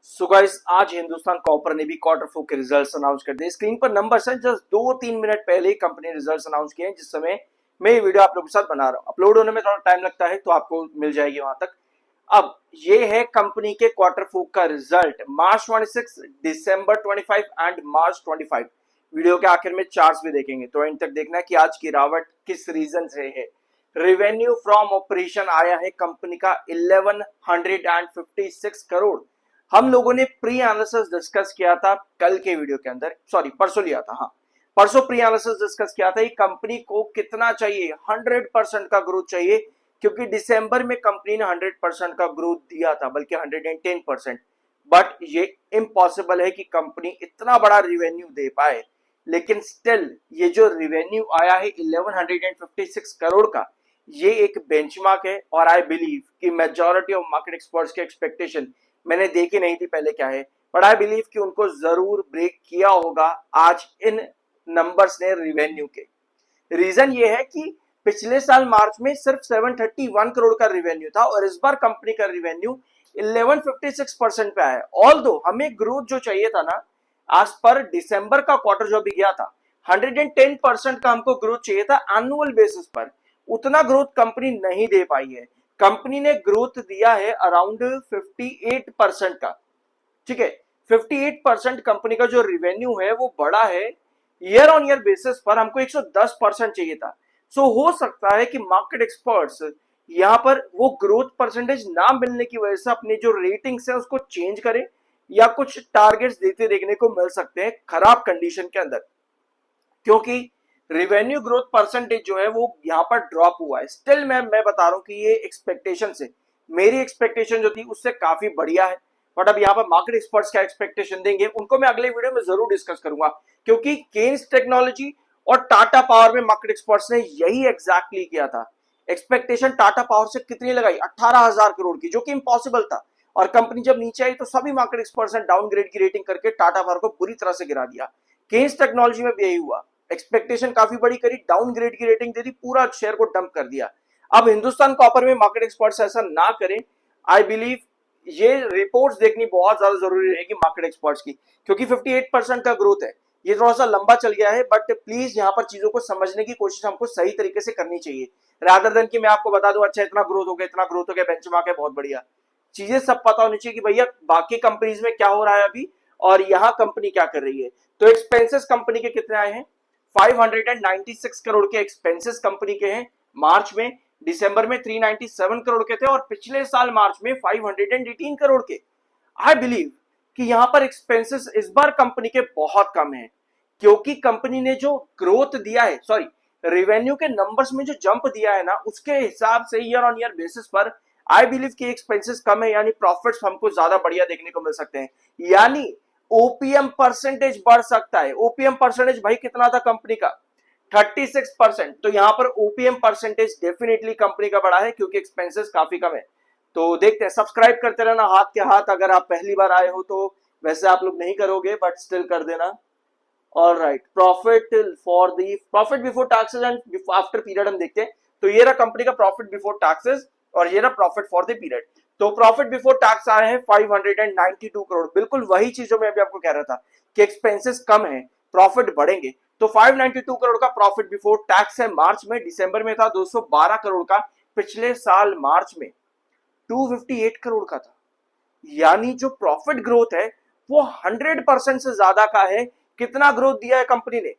So guys, आज Hindustan copper ने भी क्वार्टर फोर के रिजल्ट्स अनाउंस कर दिए। स्क्रीन पर नंबर्स हैं, जस्ट 2-3 मिनट पहले ही कंपनी ने रिजल्ट्स अनाउंस किए हैं। जिस समय मैं ये वीडियो आप लोगों के साथ बना रहा हूँ, अपलोड होने में थोड़ा टाइम लगता है, तो आपको मिल जाएगी वहां तक। अब ये है कंपनी के क्वार्टर फोर का result, March 26, December 25 and March 25। Video के आखिर में चार्ट्स भी देखेंगे, तो एंड तक देखना है कि आज की गिरावट किस रीजन से है। रेवेन्यू फ्रॉम ऑपरेशन आया है कंपनी का 1156 करोड़। हम लोगों ने प्री एनालिसिस डिस्कस किया था कल के वीडियो के अंदर, सॉरी परसों लिया था, हाँ परसों प्री एनालिसिस डिस्कस किया था। कंपनी को कितना चाहिए, 100% का ग्रोथ चाहिए, क्योंकि दिसंबर में कंपनी ने 100% का ग्रोथ दिया था, बल्कि 110%। बट ये इम्पॉसिबल है कि कंपनी इतना बड़ा रिवेन्यू दे पाए। लेकिन स्टिल ये जो रिवेन्यू आया है 1156 करोड़ का, ये एक बेंचमार्क है। और आई बिलीव कि मेजॉरिटी ऑफ मार्केट एक्सपर्ट्स के एक्सपेक्टेशन, मैंने देखी नहीं थी पहले क्या है, बट आई बिलीव कि उनको जरूर ब्रेक किया होगा आज इन नंबर्स ने रिवेन्यू के। रीजन ये है कि पिछले साल मार्च में सिर्फ 731 करोड़ का रिवेन्यू था, और इस बार कंपनी का रिवेन्यू 1156% पे आया। ऑल दो हमें ग्रोथ जो चाहिए था ना, आज पर दिसंबर का क्वार्टर जो भी गया था, 110% का हमको ग्रोथ चाहिए था एनुअल बेसिस पर। उतना ग्रोथ कंपनी नहीं दे पाई है। कंपनी ने ग्रोथ दिया है अराउंड 58% का, ठीक है। 58% कंपनी का जो रिवेन्यू है वो बड़ा है। ईयर ऑन ईयर बेसिस पर हमको 110% चाहिए था। सो हो सकता है कि मार्केट एक्सपर्ट्स यहां पर वो ग्रोथ परसेंटेज ना मिलने की वजह से अपनी जो रेटिंग्स है उसको चेंज करें, या कुछ टारगेट्स देते देखने को मिल सकते हैं खराब कंडीशन के अंदर, क्योंकि रिवेन्यू ग्रोथ परसेंटेज जो है वो यहां पर ड्रॉप हुआ है। स्टिल मैं बता रहा हूं कि ये एक्सपेक्टेशन से, मेरी एक्सपेक्टेशन जो थी उससे काफी बढ़िया है। बट अब यहाँ पर मार्केट एक्सपर्ट्स क्या एक्सपेक्टेशन देंगे उनको मैं अगले वीडियो में जरूर डिस्कस करूंगा, क्योंकि केन्स टेक्नोलॉजी और टाटा पावर में मार्केट एक्सपर्ट्स ने यही एग्जैक्टली किया था। एक्सपेक्टेशन टाटा पावर से कितनी लगाई, 18,000 करोड़ की, जो कि इम्पॉसिबल था। और कंपनी जब नीचे आई तो सभी मार्केट एक्सपर्ट्स ने डाउनग्रेड की रेटिंग करके टाटा पावर को बुरी तरह से गिरा दिया। केन्स टेक्नोलॉजी में भी यही हुआ, एक्सपेक्टेशन काफी बड़ी करी, डाउनग्रेड की रेटिंग दे दी, पूरा शेयर को डंप कर दिया। अब हिंदुस्तान कॉपर में मार्केट एक्सपर्ट्स ऐसा ना करें। आई बिलीव ये रिपोर्ट्स देखनी बहुत ज्यादा जरूरी रहेगी मार्केट एक्सपर्ट्स की, क्योंकि 58% का ग्रोथ है। ये थोड़ा सा लंबा चल गया है, बट प्लीज यहाँ पर चीजों को समझने की कोशिश हमको सही तरीके से करनी चाहिए, रादर देन कि मैं आपको बता दूं अच्छा इतना ग्रोथ हो गया, इतना ग्रोथ हो गया, बेंचमार्क है बहुत बढ़िया। चीजें सब पता होनी चाहिए कि भैया बाकी कंपनीज में क्या हो रहा है अभी, और यहाँ कंपनी क्या कर रही है। तो एक्सपेंसेस कंपनी के कितने आए हैं, 596 करोड़ के एक्सपेंसेस कंपनी के हैं मार्च में। दिसंबर में 397 करोड़ के थे, और पिछले साल मार्च में 518 करोड़ के। आई बिलीव कि यहां पर एक्सपेंसेस इस बार कंपनी के बहुत कम है, क्योंकि कंपनी ने जो ग्रोथ दिया है, सॉरी रेवेन्यू के नंबर्स में जो जंप दिया है ना, उसके हिसाब से ईयर ऑन ईयर बेसिस पर आई बिलीव कि एक्सपेंसेस कम है, यानी प्रॉफिट्स हमको ज्यादा बढ़िया देखने को मिल सकते हैं। यानी ओपीएम परसेंटेज बढ़ सकता है। ओपीएम परसेंटेज भाई कितना था कंपनी का, 36%। तो यहां पर ओपीएम परसेंटेज डेफिनेटली कंपनी का बड़ा है, क्योंकि एक्सपेंसेस काफी कम है। तो देखते हैं, सब्सक्राइब करते रहना हाथ के हाथ, अगर आप पहली बार आए हो तो। वैसे आप लोग नहीं करोगे, बट स्टिल कर देना। All right, profit before taxes and after period हम देखते हैं। तो ये रहा कंपनी का प्रॉफिट बिफोर टैक्सेस, और ये रहा प्रॉफिट फॉर द पीरियड। तो प्रॉफिट बिफोर टैक्स आए हैं 592 करोड़। बिल्कुल वही चीज जो मैं अभी आपको कह रहा था कि एक्सपेंसेस कम है, प्रॉफिट बढ़ेंगे। तो 592 करोड़ का प्रॉफिट बिफोर टैक्स है मार्च में। दिसंबर में था 212 करोड़ का, पिछले साल मार्च में 258 करोड़ का था। यानी जो प्रॉफिट ग्रोथ है वो 100% से ज्यादा का है। कितना ग्रोथ दिया है कंपनी ने,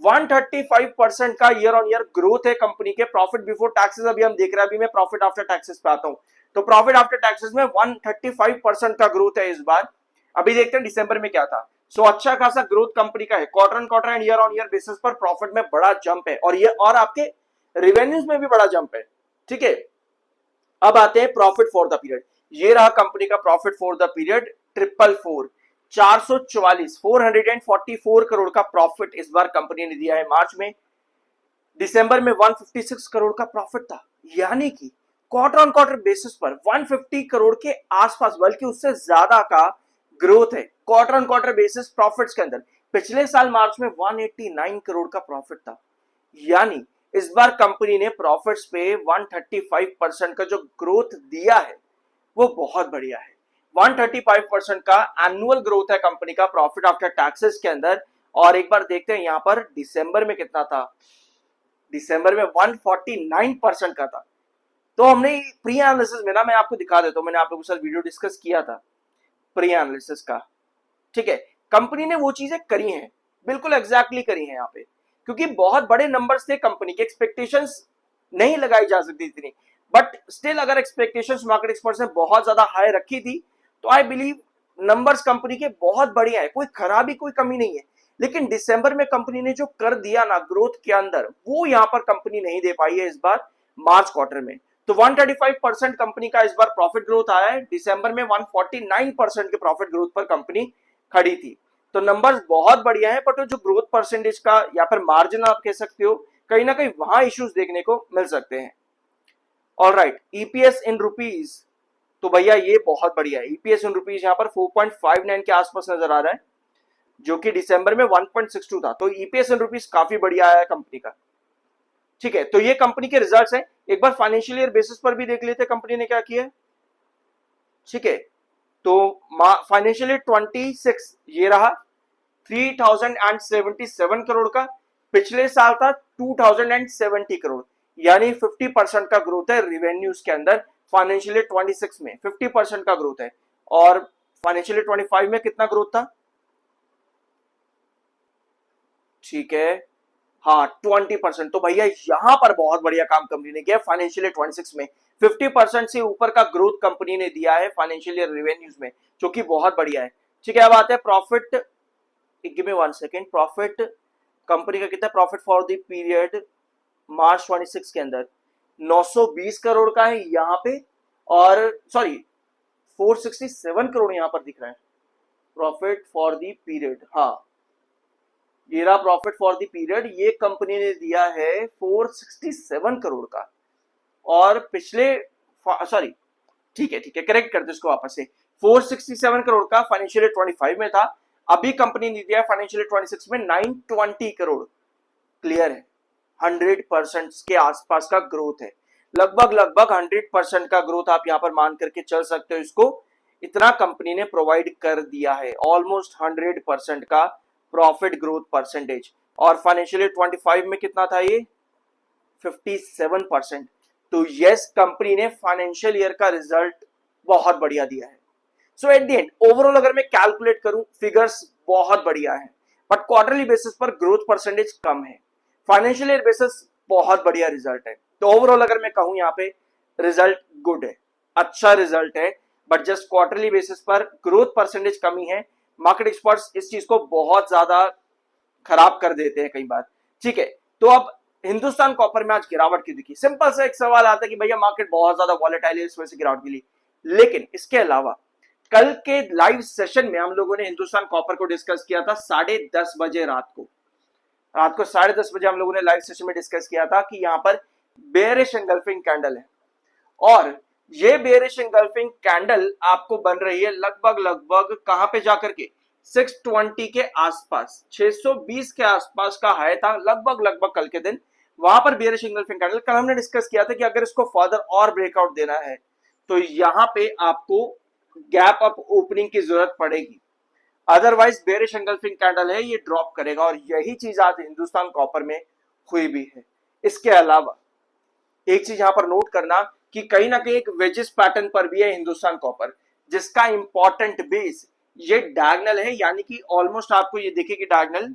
135% का ईयर ऑन ईयर ग्रोथ है कंपनी के। प्रॉफिट बिफोर टैक्सेस अभी हम देख रहे हैं, अभी मैं प्रॉफिट आफ्टर टैक्सेस पे आता हूं। तो प्रॉफिट आफ्टर टैक्सेस में 135% का ग्रोथ है इस बार। अभी देखते हैं दिसंबर में क्या था। सो अच्छा खासा ग्रोथ कंपनी का है, quarter on quarter and year on year basis पर प्रॉफिट में बड़ा जंप है, और ये और आपके रिवेन्यूज में भी बड़ा जंप है, ठीक है। अब आते हैं प्रॉफिट फॉर द पीरियड। ये रहा कंपनी का profit for the period, 444 crore का प्रॉफिट इस बार कंपनी ने दिया है मार्च में। दिसंबर में 156 करोड़ का प्रॉफिट था, यानी कि क्वार्टर ऑन क्वार्टर बेसिस पर 150 करोड़ के आसपास, बल्कि उससे ज्यादा का ग्रोथ है quarter on quarter basis profits के अंदर। पिछले साल मार्च में 189 करोड़ का प्रॉफिट था। यानी इस बार कंपनी ने प्रॉफिट्स पे 135% का जो ग्रोथ दिया है, वो बहुत बढ़िया है। 135% का एनुअल ग्रोथ है कंपनी का प्रॉफिट आफ्टर टैक्सेस के अंदर। और एक बार देखते हैं यहां पर दिसंबर में कितना था, दिसंबर में 149% का था। तो हमने प्री एनालिसिस में ना, मैं आपको दिखा देता हूं, मैंने आप लोगों के साथ वीडियो डिस्कस किया था प्री एनालिसिस का, ठीक है। कंपनी ने वो चीजें करी हैं, बिल्कुल एग्जैक्टली करी हैं यहाँ पे, क्योंकि बहुत बड़े नंबर्स थे, कंपनी के एक्सपेक्टेशंस नहीं लगाई जा सकती इतनी, बट स्टिल अगर एक्सपेक्टेशंस मार्केट एक्सपर्ट्स ने बहुत ज्यादा हाई रखी थी तो आई बिलीव नंबर्स कंपनी के बहुत बढ़िया है, कोई खराबी कोई कमी नहीं है। लेकिन दिसंबर में कंपनी ने जो कर दिया ना ग्रोथ के अंदर, वो यहां पर कंपनी नहीं दे पाई है इस बार मार्च क्वार्टर में। तो 135% कंपनी का इस बार प्रॉफिट ग्रोथ आया है, दिसंबर में 149% के प्रॉफिट ग्रोथ पर कंपनी खड़ी थी। तो नंबर्स बहुत बढ़िया है, बट जो ग्रोथ परसेंटेज का या फिर मार्जिन आप कह सकते हो, कहीं ना कहीं वहां इश्यूज देखने को मिल सकते हैं। ऑलराइट, ईपीएस इन रुपीज, तो भैया ये बहुत बढ़िया है। ईपीएस इन रुपीज यहाँ पर 4.59 के आसपास नजर आ रहा है, जो कि दिसंबर में 1.62 था। तो ईपीएस इन रुपीज काफी बढ़िया आया है कंपनी का, ठीक है। तो ये कंपनी के रिजल्ट्स हैं। एक बार फाइनेंशियल ईयर बेसिस पर भी देख लेते हैं कंपनी ने क्या किया है, ठीक है। तो फाइनेंशियल ईयर 26 ये रहा 3077 करोड़ का, पिछले साल था 2070 करोड़, यानी 50% का ग्रोथ है रिवेन्यूज के अंदर। फाइनेंशियल ईयर 26 में 50% का ग्रोथ है, और फाइनेंशियल ईयर 25 में कितना ग्रोथ था, ठीक है, हाँ 20%। तो भैया यहां पर बहुत बढ़िया काम कंपनी ने किया फाइनेंशियल ईयर 26 में, 50% से ऊपर का ग्रोथ कंपनी ने दिया है फाइनेंशियल ईयर रिवेन्यूज में, जो कि बहुत बढ़िया है, ठीक है। अब आते हैं profit, give me 1 second. Profit company का कितना प्रॉफिट फॉर द पीरियड मार्च 26 के अंदर 920 करोड़ का है यहाँ पे, और सॉरी 467 करोड़ यहाँ पर दिख रहा है प्रॉफिट फॉर द पीरियड। हाँ, ये रहा प्रॉफिट फॉर द पीरियड, ये कंपनी ने दिया है 467 करोड़ का। और पिछले, सॉरी ठीक है करेक्ट कर दो इसको वापस से, 467 करोड़ का फाइनेंशियल ईयर 25 में था, अभी कंपनी ने दिया फाइनेंशियल ईयर 26 में 920 करोड़। क्लियर है, 100% के आसपास का ग्रोथ है, लगभग 100% का ग्रोथ आप यहां पर मान करके चल सकते हो इसको, इतना कंपनी ने प्रोवाइड कर दिया है, ऑलमोस्ट 100% का प्रॉफिट ग्रोथ परसेंटेज। और फाइनेंशियल ईयर 25 में कितना था ये, 57%। तो यस, कंपनी ने फाइनेंशियल ईयर का रिजल्ट बहुत बढ़िया दिया है। सो एट द एंड ओवरऑल अगर मैं कैलकुलेट करूं, फिगर्स बहुत बढ़िया है, बट क्वार्टरली बेसिस पर ग्रोथ परसेंटेज कम है। फाइनेंशियल ईयर बेसिस बहुत बढ़िया रिजल्ट है। तो ओवरऑल अगर मैं कहूं यहाँ पे रिजल्ट गुड है, अच्छा रिजल्ट है, बट जस्ट क्वार्टरली बेसिस पर ग्रोथ परसेंटेज कमी है। मार्केट एक्सपर्ट्स इस चीज को बहुत ज्यादा खराब कर देते हैं कई बार, ठीक है। तो अब हिंदुस्तान कॉपर में आज गिरावट क्यों दिखी, सिंपल सा एक सवाल आता है कि भैया मार्केट बहुत ज्यादा वॉलेटाइल है, इस वजह से गिरावट मिली। लेकिन इसके अलावा कल के लाइव सेशन में हम लोगों ने हिंदुस्तान कॉपर को डिस्कस किया था 10:30 बजे रात को 10:30 बजे हम लोगों ने लाइव सेशन में डिस्कस किया था कि यहाँ पर बेयरिश एंगल्फिंग कैंडल है, और ये बेयरिश एंगल्फिंग कैंडल आपको बन रही है लगभग कहां पे जाकर के 620 के आसपास, 620 के आसपास का हाई था लगभग कल के दिन, वहां पर बेयरिश एंगल्फिंग कैंडल। कल हमने डिस्कस किया था कि अगर इसको फर्दर और ब्रेकआउट देना है तो यहां पे आपको गैप अप ओपनिंग की जरूरत पड़ेगी, अदरवाइज बेयरिश एंगल्फिंग कैंडल है ये ड्रॉप करेगा, और यही चीज आज हिंदुस्तान कॉपर में हुई भी है। इसके अलावा एक चीज यहां पर नोट करना कि कहीं ना कहीं एक वेजिस पैटर्न पर भी है हिंदुस्तान कॉपर, जिसका इंपॉर्टेंट बेस ये डायगोनल है, यानी कि ऑलमोस्ट आपको ये देखिए कि डायगोनल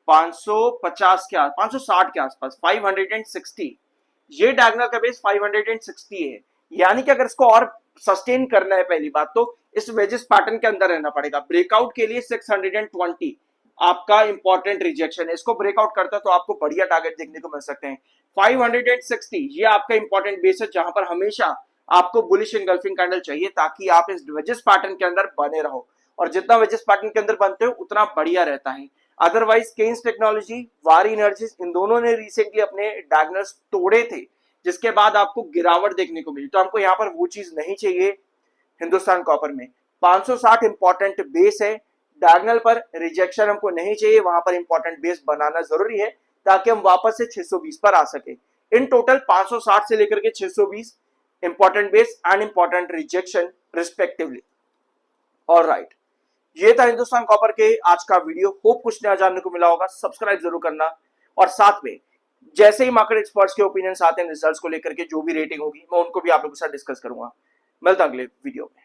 550 के 560 के आसपास 560, ये डायगोनल का बेस 560 है, यानी कि अगर इसको और सस्टेन करना है, पहली बात तो इस वेजिस पैटर्न के अंदर रहना पड़ेगा। ब्रेकआउट के लिए 620 आपका इंपॉर्टेंट रिजेक्शन है, इसको ब्रेकआउट करता है तो आपको बढ़िया टारगेट देखने को मिल सकते हैं। 560 ये आपका इंपॉर्टेंट बेस है, जहां पर हमेशा आपको बुलिश एंगल्फिंग कैंडल चाहिए, ताकि आप इस वेजिस पैटर्न के अंदर बने रहो, और जितना वेजिस पैटर्न के अंदर बनते हो उतना बढ़िया रहता है। अदरवाइज केन्स टेक्नोलॉजी, वारी एनर्जीज, इन दोनों ने रिसेंटली अपने डायगोनल्स तोड़े थे, जिसके बाद आपको गिरावट देखने को मिली, तो हमको यहाँ पर वो चीज नहीं चाहिए। हिंदुस्तान कॉपर में 560 इंपॉर्टेंट बेस है, डायगोनल पर रिजेक्शन हमको नहीं चाहिए, वहां पर इंपॉर्टेंट बेस बनाना जरूरी है ताकि हम वापस से 620 पर आ सके। इन टोटल 560 से लेकर के 620 important base and important rejection respectively. Alright, ये था हिंदुस्तान कॉपर के आज का वीडियो। होप कुछ नया जानने को मिला होगा। सब्सक्राइब जरूर करना, और साथ में जैसे ही मार्केट एक्सपर्ट्स के ओपिनियंस आते हैं रिजल्ट्स को लेकर के, जो भी रेटिंग होगी मैं उनको भी आप लोगों के साथ डिस्कस करूंगा। मिलता अगले वीडियो में।